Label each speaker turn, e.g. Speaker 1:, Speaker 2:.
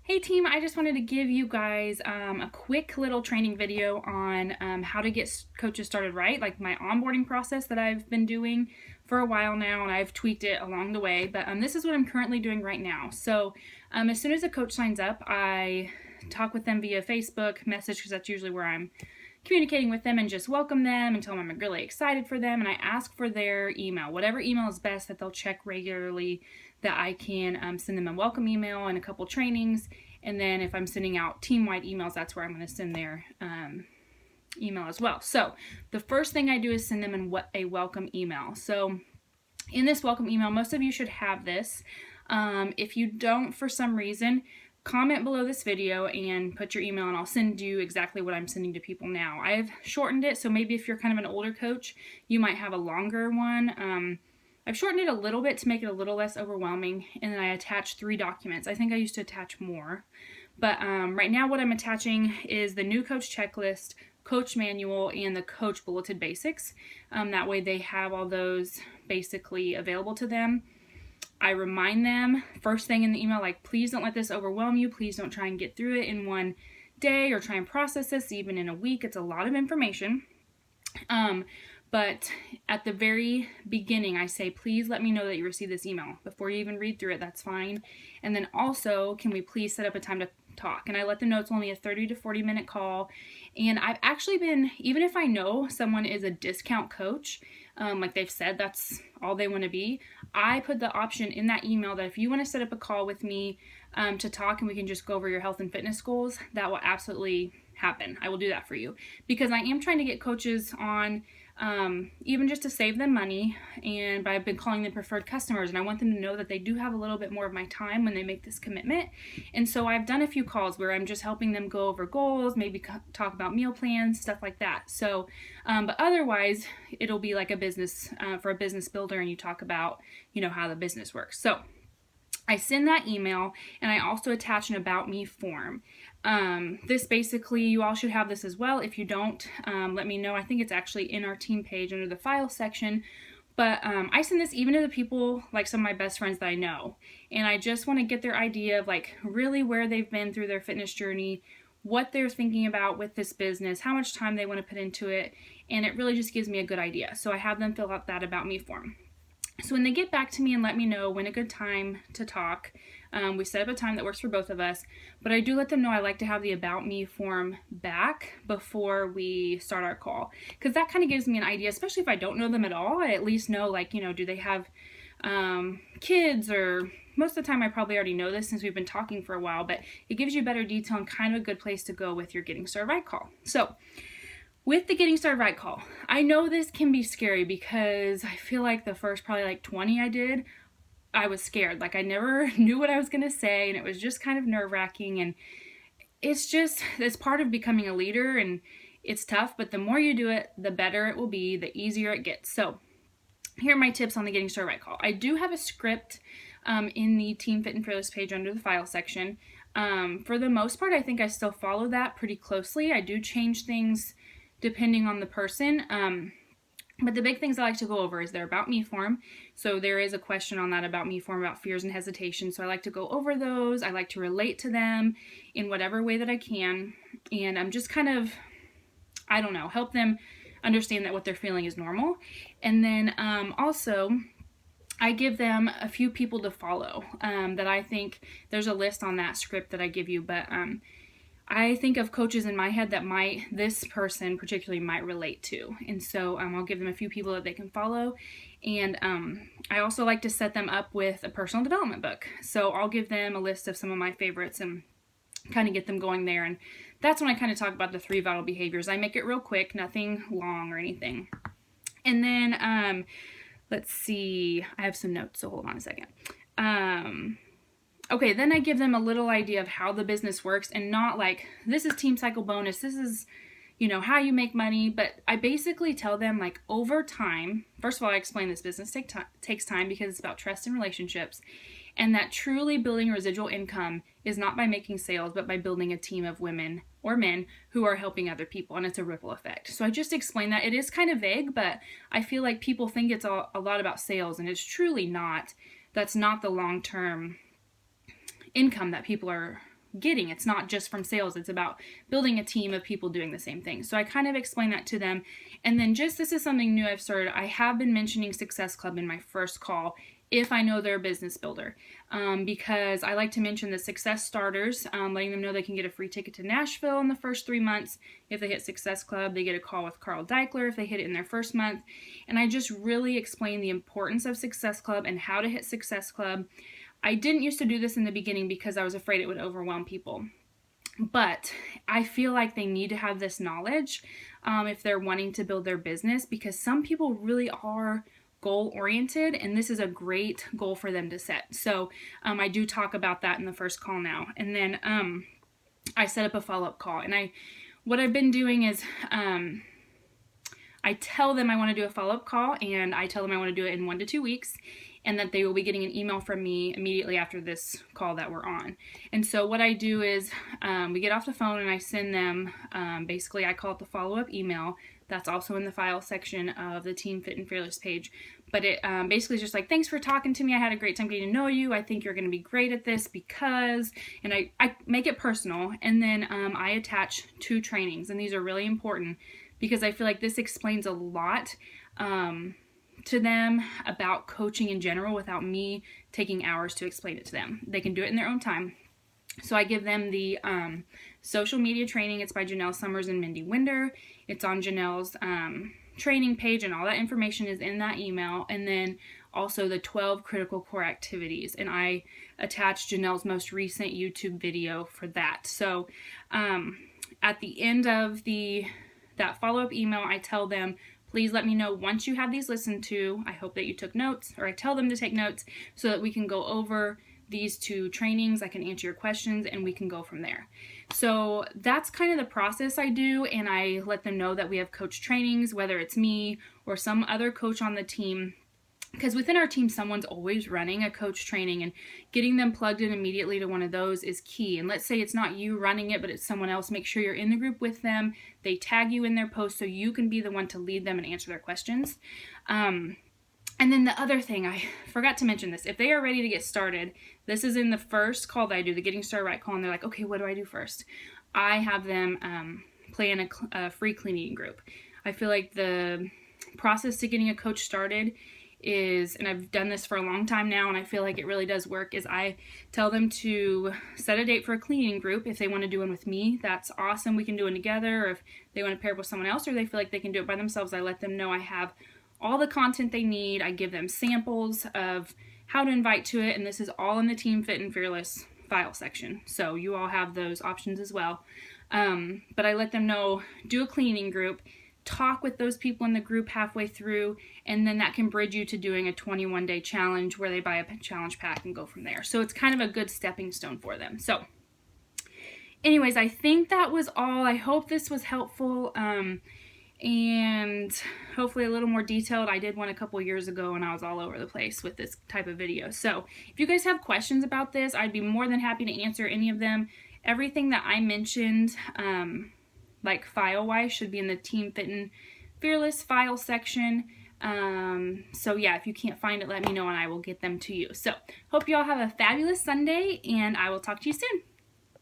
Speaker 1: Hey team, I just wanted to give you guys a quick little training video on how to get coaches started right, like my onboarding process that I've been doing for a while now, and I've tweaked it along the way, but this is what I'm currently doing right now. So as soon as a coach signs up, I talk with them via Facebook message, because that's usually where I'm communicating with them, and just welcome them and tell them I'm really excited for them, and I ask for their email, whatever email is best that they'll check regularly, that I can send them a welcome email and a couple trainings. And then if I'm sending out team-wide emails, that's where I'm going to send their email as well. So the first thing I do is send them a welcome email. So in this welcome email, most of you should have this. If you don't, for some reason, comment below this video and put your email, and I'll send you exactly what I'm sending to people now. I've shortened it, so maybe if you're kind of an older coach, you might have a longer one. I've shortened it a little bit to make it a little less overwhelming, and then I attached 3 documents. I think I used to attach more, but right now what I'm attaching is the new coach checklist, coach manual, and the coach bulleted basics. That way they have all those basically available to them. I remind them first thing in the email, like, please don't let this overwhelm you. Please don't try and get through it in one day or try and process this even in a week. It's a lot of information. But at the very beginning, I say, please let me know that you received this email. Before you even read through it, that's fine. And then also, can we please set up a time to talk? And I let them know it's only a 30 to 40 minute call. And I've actually been, even if I know someone is a discount coach, like they've said that's all they want to be, I put the option in that email that if you want to set up a call with me to talk and we can just go over your health and fitness goals, that will absolutely happen. I will do that for you, because I am trying to get coaches on, even just to save them money, but I've been calling them preferred customers, and I want them to know that they do have a little bit more of my time when they make this commitment. And so I've done a few calls where I'm just helping them go over goals, maybe talk about meal plans, stuff like that. So but otherwise it'll be like a business, for a business builder, and you talk about, how the business works. So I send that email, and I also attach an about me form. This basically, you all should have this as well. If you don't, let me know. I think it's actually in our team page under the file section. But I send this even to the people, like some of my best friends that I know. And I just want to get their idea of like really where they've been through their fitness journey, what they're thinking about with this business, how much time they want to put into it. And it really just gives me a good idea. So I have them fill out that about me form. So when they get back to me and let me know when a good time to talk, we set up a time that works for both of us, but I do let them know I like to have the about me form back before we start our call, because that kind of gives me an idea, especially if I don't know them at all. I at least know, like, do they have kids, or most of the time I probably already know this since we've been talking for a while, but it gives you better detail and kind of a good place to go with your Getting Started Right call. So with the Getting Started Right call, I know this can be scary, because I feel like the first probably like 20 I did, I was scared. Like, I never knew what I was going to say, and it was just kind of nerve-wracking, and it's part of becoming a leader, and it's tough, but the more you do it, the better it will be, the easier it gets. So here are my tips on the Getting Started Right call. I do have a script in the Team Fit and Fearless page under the file section. For the most part, I think I still follow that pretty closely. I do change things depending on the person. But the big things I like to go over is their about me form. So there is a question on that about me form about fears and hesitation. So I like to go over those. I like to relate to them in whatever way that I can. And I'm just kind of, I don't know, help them understand that what they're feeling is normal. And then also, I give them a few people to follow that I think, there's a list on that script that I give you, but I think of coaches in my head that this person particularly might relate to. And so I'll give them a few people that they can follow. And I also like to set them up with a personal development book. So I'll give them a list of some of my favorites and kind of get them going there. And that's when I kind of talk about the 3 vital behaviors. I make it real quick, nothing long or anything. And then, let's see, I have some notes, so hold on a second. Okay, then I give them a little idea of how the business works, and not like, this is Team Cycle bonus, this is, how you make money, but I basically tell them, like, over time, first of all, I explain this business takes time, because it's about trust and relationships, and that truly building residual income is not by making sales, but by building a team of women or men who are helping other people, and it's a ripple effect. So I just explain that. It is kind of vague, but I feel like people think it's a lot about sales, and it's truly not. That's not the long-term income that people are getting. It's not just from sales. It's about building a team of people doing the same thing. So I kind of explained that to them. And then just, this is something new I've started. I have been mentioning Success Club in my first call if I know they're a business builder, because I like to mention the Success Starters, letting them know they can get a free ticket to Nashville in the first 3 months. If they hit Success Club, they get a call with Carl Deichler if they hit it in their first month. And I just really explain the importance of Success Club and how to hit Success Club. I didn't used to do this in the beginning because I was afraid it would overwhelm people. But I feel like they need to have this knowledge if they're wanting to build their business, because some people really are goal oriented, and this is a great goal for them to set. So I do talk about that in the first call now. And then I set up a follow-up call, and what I've been doing is I tell them I want to do a follow-up call, and I tell them I want to do it in 1 to 2 weeks, and that they will be getting an email from me immediately after this call that we're on. And so what I do is we get off the phone and I send them, basically I call it the follow-up email. That's also in the file section of the Team Fit and Fearless page. But it basically is just like, thanks for talking to me. I had a great time getting to know you. I think you're going to be great at this because, and I make it personal. And then I attach 2 trainings, and these are really important because I feel like this explains a lot to them about coaching in general without me taking hours to explain it to them. They can do it in their own time. So I give them the social media training. It's by Janelle Summers and Mindy Winder. It's on Janelle's training page, and all that information is in that email. And then also the 12 critical core activities. And I attached Janelle's most recent YouTube video for that. So at the end of that follow-up email, I tell them, please let me know once you have these listened to. I hope that you took notes, or I tell them to take notes so that we can go over these 2 trainings. I can answer your questions and we can go from there. So that's kind of the process I do, and I let them know that we have coach trainings, whether it's me or some other coach on the team, because within our team someone's always running a coach training, and getting them plugged in immediately to one of those is key. And let's say it's not you running it, but it's someone else, make sure you're in the group with them. They tag you in their post so you can be the one to lead them and answer their questions. And then the other thing, I forgot to mention this. If they are ready to get started, this is in the first call that I do, the Getting Started Right call, and they're like, okay, what do I do first? I have them plan a free clean eating group. I feel like the process to getting a coach started is, and I've done this for a long time now, and I feel like it really does work, is I tell them to set a date for a clean eating group. If they want to do one with me, that's awesome. We can do it together. Or if they want to pair up with someone else, or they feel like they can do it by themselves, I let them know I have all the content they need. I give them samples of how to invite to it, and this is all in the Team Fit and Fearless file section. So you all have those options as well. But I let them know, do a cleaning group, talk with those people in the group halfway through, and then that can bridge you to doing a 21-day challenge where they buy a challenge pack and go from there. So it's kind of a good stepping stone for them. So anyways, I think that was all. I hope this was helpful. And hopefully a little more detailed. I did one a couple years ago and I was all over the place with this type of video. So if you guys have questions about this, I'd be more than happy to answer any of them. Everything that I mentioned, like file-wise, should be in the Team Fit and Fearless file section. So yeah, if you can't find it, let me know and I will get them to you. So hope you all have a fabulous Sunday, and I will talk to you soon.